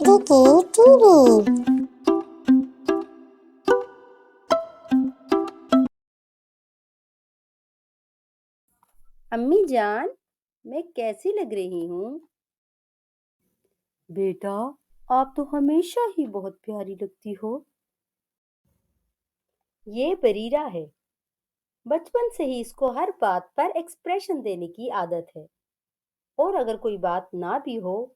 टिकी टीवी। अम्मी जान, मैं कैसी लग रही हूँ? बेटा, आप तो हमेशा ही बहुत प्यारी लगती हो। ये बरीरा है। बचपन से ही इसको हर बात पर एक्सप्रेशन देने की आदत है, और अगर कोई बात ना भी हो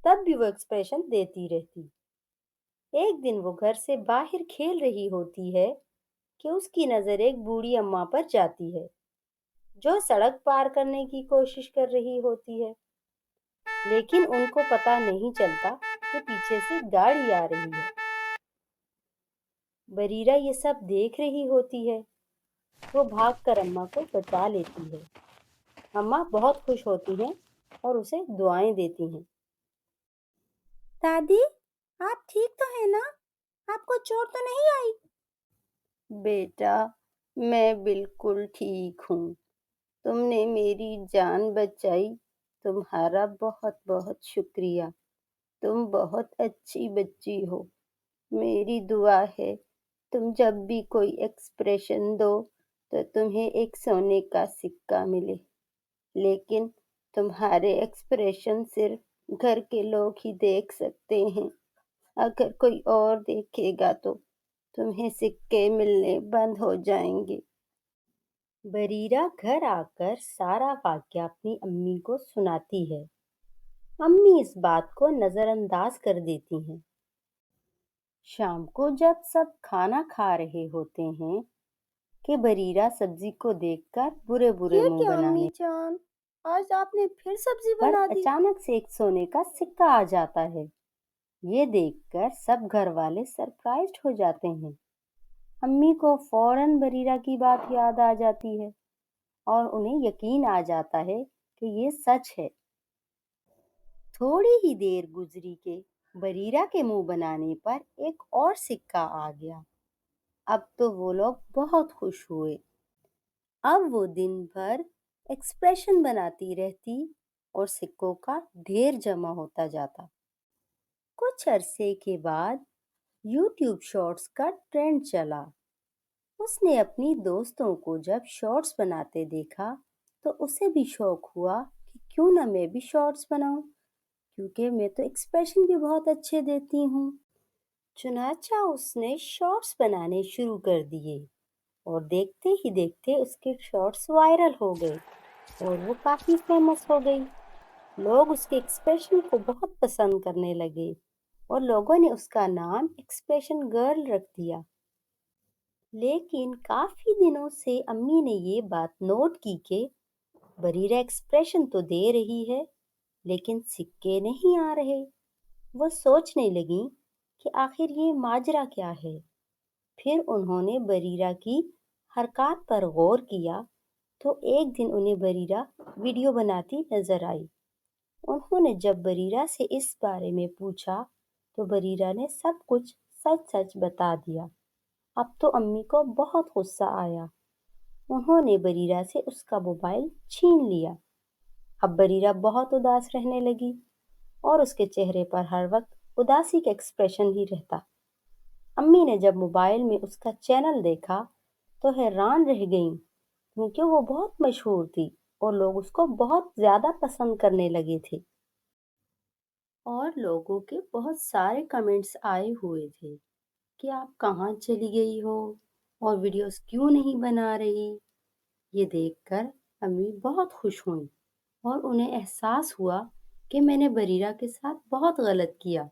तब भी वो एक्सप्रेशन देती रहती। एक दिन वो घर से बाहर खेल रही होती है कि उसकी नजर एक बूढ़ी अम्मा पर जाती है, जो सड़क पार करने की कोशिश कर रही होती है, लेकिन उनको पता नहीं चलता कि पीछे से गाड़ी आ रही है। बरीरा ये सब देख रही होती है। वो भागकर अम्मा को बचा लेती है। अम्मा बहुत खुश होती हैं और उसे दुआएं देती हैं। दादी, आप ठीक तो है ना? आपको चोट तो नहीं आई? बेटा, मैं बिल्कुल ठीक हूँ। तुमने मेरी जान बचाई। तुम्हारा बहुत बहुत शुक्रिया। तुम बहुत अच्छी बच्ची हो। मेरी दुआ है तुम जब भी कोई एक्सप्रेशन दो तो तुम्हें एक सोने का सिक्का मिले, लेकिन तुम्हारे एक्सप्रेशन सिर्फ घर के लोग ही देख सकते हैं। अगर कोई और देखेगा तो तुम्हें सिक्के मिलने बंद हो जाएंगे। बरीरा घर आकर सारा वाक्या अपनी अम्मी को सुनाती है। अम्मी इस बात को नजरअंदाज कर देती हैं। शाम को जब सब खाना खा रहे होते हैं कि बरीरा सब्जी को देखकर बुरे बुरे ये मुंह क्या बनाने अम्मी जान, आज आपने फिर सब्जी पर बना दी। अचानक से एक सोने का सिक्का आ जाता है। ये देखकर सब घर वाले सरप्राइज्ड हो जाते हैं। अम्मी को फौरन बरीरा की बात याद आ जाती है और उन्हें यकीन आ जाता है कि ये सच है। थोड़ी ही देर गुजरी के बरीरा के मुंह बनाने पर एक और सिक्का आ गया। अब तो वो लोग बहुत खुश हुए। अब वो दिन भर एक्सप्रेशन बनाती रहती और सिक्कों का ढेर जमा होता जाता। कुछ अरसे के बाद यूट्यूब शॉर्ट्स का ट्रेंड चला। उसने अपनी दोस्तों को जब शॉर्ट्स बनाते देखा तो उसे भी शौक हुआ कि क्यों ना मैं भी शॉर्ट्स बनाऊं, क्योंकि मैं तो एक्सप्रेशन भी बहुत अच्छे देती हूँ। चुनाचा उसने शॉर्ट्स बनाने शुरू कर दिए और देखते ही देखते उसके शॉर्ट्स वायरल हो गए और वो काफी फेमस हो गई। लोग उसके एक्सप्रेशन को बहुत पसंद करने लगे और लोगों ने उसका नाम एक्सप्रेशन गर्ल रख दिया। लेकिन काफी दिनों से अम्मी ने ये बात नोट की कि बरीरा एक्सप्रेशन तो दे रही है, लेकिन सिक्के नहीं आ रहे। वो सोचने लगी कि आखिर ये माजरा क्या है। फिर उन्होंने बरीरा की हरकत पर गौर किया तो एक दिन उन्हें बरीरा वीडियो बनाती नजर आई। उन्होंने जब बरीरा से इस बारे में पूछा तो बरीरा ने सब कुछ सच सच बता दिया। अब तो अम्मी को बहुत गुस्सा आया। उन्होंने बरीरा से उसका मोबाइल छीन लिया। अब बरीरा बहुत उदास रहने लगी और उसके चेहरे पर हर वक्त उदासी का एक्सप्रेशन ही रहता। अम्मी ने जब मोबाइल में उसका चैनल देखा तो हैरान रह गईं, क्योंकि वो बहुत मशहूर थी और लोग उसको बहुत ज्यादा पसंद करने लगे थे। और लोगों के बहुत सारे कमेंट्स आए हुए थे कि आप कहाँ चली गई हो और वीडियोस क्यों नहीं बना रही। ये देखकर अम्मी बहुत खुश हुई और उन्हें एहसास हुआ कि मैंने बरीरा के साथ बहुत गलत किया,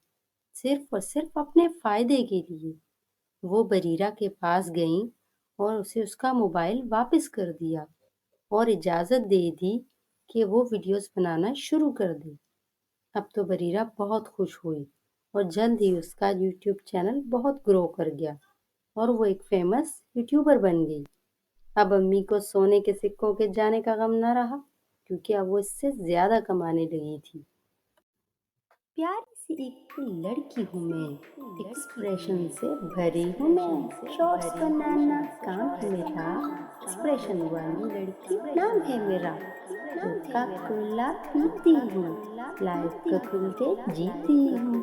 सिर्फ और सिर्फ अपने फायदे के लिए। वो बरीरा के पास गईं और उसे उसका मोबाइल वापस कर दिया और इजाज़त दे दी कि वो वीडियोस बनाना शुरू कर दे। अब तो बरीरा बहुत खुश हुई और जल्द ही उसका यूट्यूब चैनल बहुत ग्रो कर गया और वो एक फेमस यूट्यूबर बन गई। अब अम्मी को सोने के सिक्कों के जाने का गम न रहा, क्योंकि अब वो इससे ज्यादा कमाने लगी थी। پیاری سی ایک لڑکی ہوں میں، ایکسپریشن سے بھری ہوں میں، شارٹس بنانا کام ہے میرا، ایکسپریشن والی لڑکی نام ہے میرا، کوکا کولا پیتی ہوں، لائف کا کھلتے جیتی ہوں،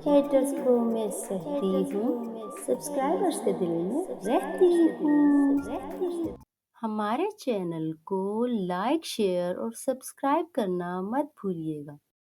ہیٹرز کو میں سہتی ہوں، سبسکرائبر سے دل میں رہتی ہوں۔ ہمارے چینل کو لائک، شیئر اور سبسکرائب کرنا مت بھولیے گا۔